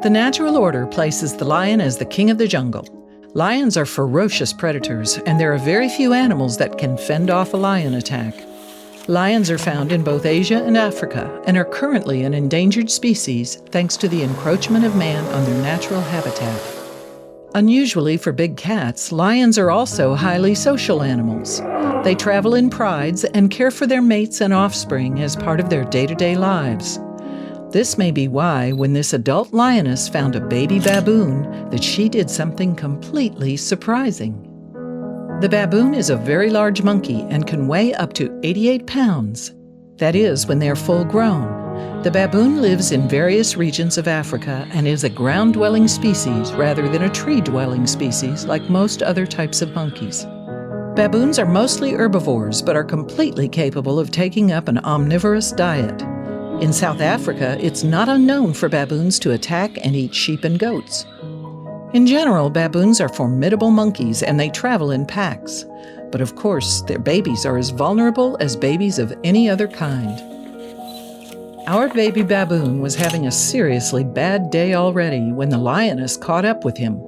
The natural order places the lion as the king of the jungle. Lions are ferocious predators, and there are very few animals that can fend off a lion attack. Lions are found in both Asia and Africa and are currently an endangered species thanks to the encroachment of man on their natural habitat. Unusually for big cats, lions are also highly social animals. They travel in prides and care for their mates and offspring as part of their day-to-day lives. This may be why, when this adult lioness found a baby baboon, that she did something completely surprising. The baboon is a very large monkey and can weigh up to 88 pounds. That is, when they are full grown. The baboon lives in various regions of Africa and is a ground-dwelling species rather than a tree-dwelling species like most other types of monkeys. Baboons are mostly herbivores but are completely capable of taking up an omnivorous diet. In South Africa, it's not unknown for baboons to attack and eat sheep and goats. In general, baboons are formidable monkeys and they travel in packs. But of course, their babies are as vulnerable as babies of any other kind. Our baby baboon was having a seriously bad day already when the lioness caught up with him.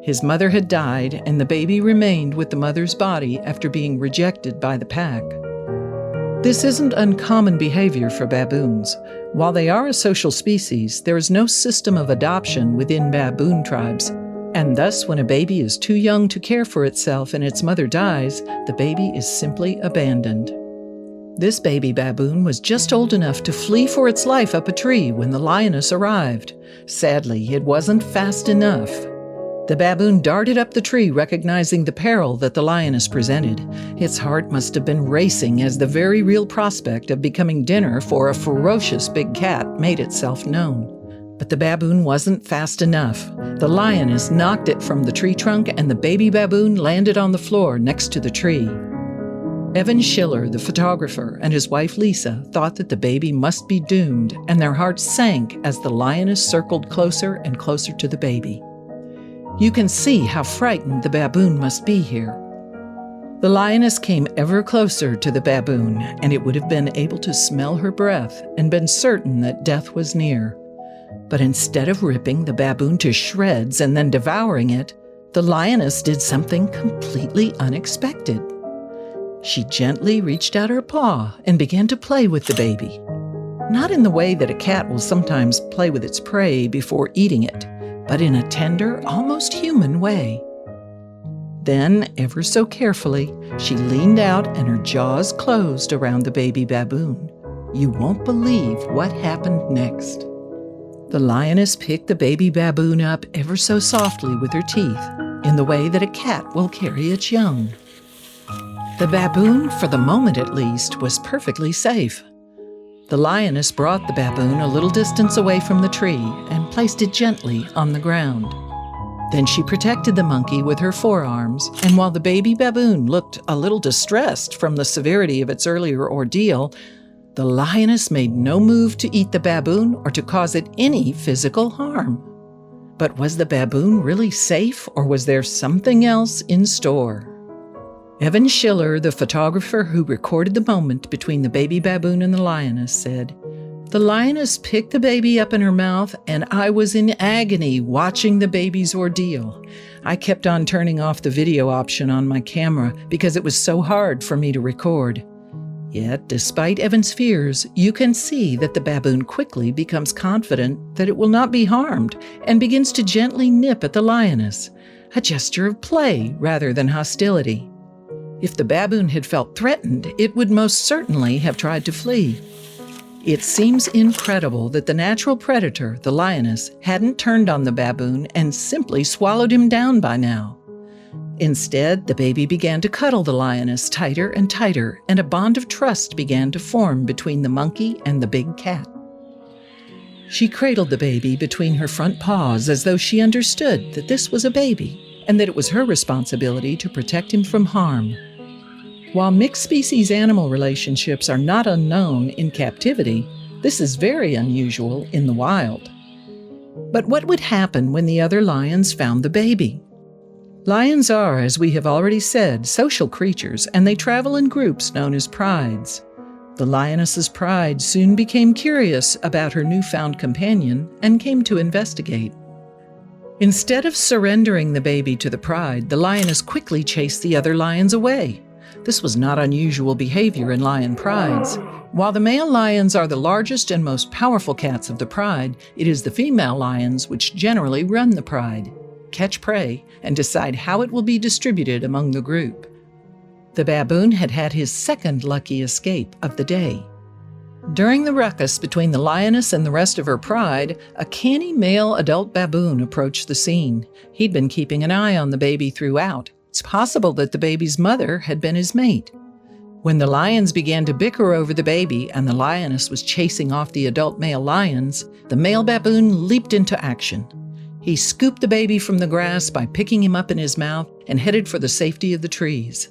His mother had died and the baby remained with the mother's body after being rejected by the pack. This isn't uncommon behavior for baboons. While they are a social species, there is no system of adoption within baboon tribes, and thus when a baby is too young to care for itself and its mother dies, the baby is simply abandoned. This baby baboon was just old enough to flee for its life up a tree when the lioness arrived. Sadly, it wasn't fast enough. The baboon darted up the tree, recognizing the peril that the lioness presented. Its heart must have been racing as the very real prospect of becoming dinner for a ferocious big cat made itself known. But the baboon wasn't fast enough. The lioness knocked it from the tree trunk and the baby baboon landed on the floor next to the tree. Evan Schiller, the photographer, and his wife Lisa thought that the baby must be doomed, and their hearts sank as the lioness circled closer and closer to the baby. You can see how frightened the baboon must be here. The lioness came ever closer to the baboon, and it would have been able to smell her breath and been certain that death was near. But instead of ripping the baboon to shreds and then devouring it, the lioness did something completely unexpected. She gently reached out her paw and began to play with the baby. Not in the way that a cat will sometimes play with its prey before eating it, but in a tender, almost human way. Then, ever so carefully, she leaned out and her jaws closed around the baby baboon. You won't believe what happened next. The lioness picked the baby baboon up ever so softly with her teeth, in the way that a cat will carry its young. The baboon, for the moment at least, was perfectly safe. The lioness brought the baboon a little distance away from the tree and placed it gently on the ground. Then she protected the monkey with her forearms, and while the baby baboon looked a little distressed from the severity of its earlier ordeal, the lioness made no move to eat the baboon or to cause it any physical harm. But was the baboon really safe, or was there something else in store? Evan Schiller, the photographer who recorded the moment between the baby baboon and the lioness, said, "The lioness picked the baby up in her mouth, and I was in agony watching the baby's ordeal. I kept on turning off the video option on my camera because it was so hard for me to record." Yet, despite Evan's fears, you can see that the baboon quickly becomes confident that it will not be harmed and begins to gently nip at the lioness, a gesture of play rather than hostility. If the baboon had felt threatened, it would most certainly have tried to flee. It seems incredible that the natural predator, the lioness, hadn't turned on the baboon and simply swallowed him down by now. Instead, the baby began to cuddle the lioness tighter and tighter, and a bond of trust began to form between the monkey and the big cat. She cradled the baby between her front paws as though she understood that this was a baby and that it was her responsibility to protect him from harm. While mixed-species animal relationships are not unknown in captivity, this is very unusual in the wild. But what would happen when the other lions found the baby? Lions are, as we have already said, social creatures, and they travel in groups known as prides. The lioness's pride soon became curious about her newfound companion and came to investigate. Instead of surrendering the baby to the pride, the lioness quickly chased the other lions away. This was not unusual behavior in lion prides. While the male lions are the largest and most powerful cats of the pride, it is the female lions which generally run the pride, catch prey, and decide how it will be distributed among the group. The baboon had had his second lucky escape of the day. During the ruckus between the lioness and the rest of her pride, a canny male adult baboon approached the scene. He'd been keeping an eye on the baby throughout. It's possible that the baby's mother had been his mate. When the lions began to bicker over the baby and the lioness was chasing off the adult male lions, the male baboon leaped into action. He scooped the baby from the grass by picking him up in his mouth and headed for the safety of the trees.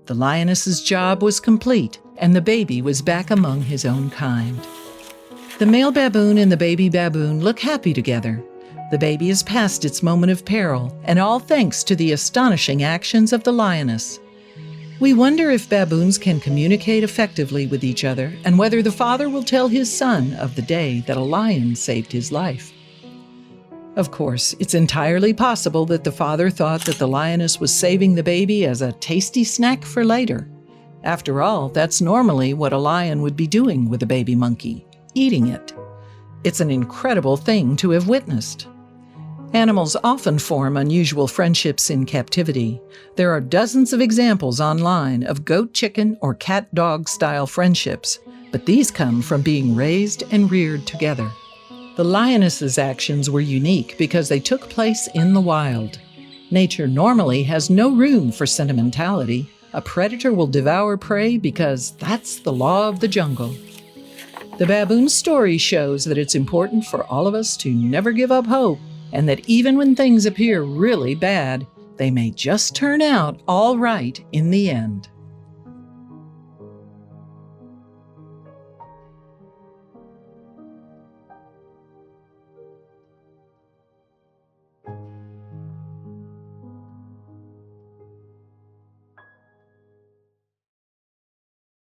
The lioness's job was complete, and the baby was back among his own kind. The male baboon and the baby baboon look happy together. The baby is past its moment of peril, and all thanks to the astonishing actions of the lioness. We wonder if baboons can communicate effectively with each other and whether the father will tell his son of the day that a lion saved his life. Of course, it's entirely possible that the father thought that the lioness was saving the baby as a tasty snack for later. After all, that's normally what a lion would be doing with a baby monkey, eating it. It's an incredible thing to have witnessed. Animals often form unusual friendships in captivity. There are dozens of examples online of goat, chicken, or cat-dog style friendships, but these come from being raised and reared together. The lioness's actions were unique because they took place in the wild. Nature normally has no room for sentimentality. A predator will devour prey because that's the law of the jungle. The baboon's story shows that it's important for all of us to never give up hope, and that even when things appear really bad, they may just turn out all right in the end.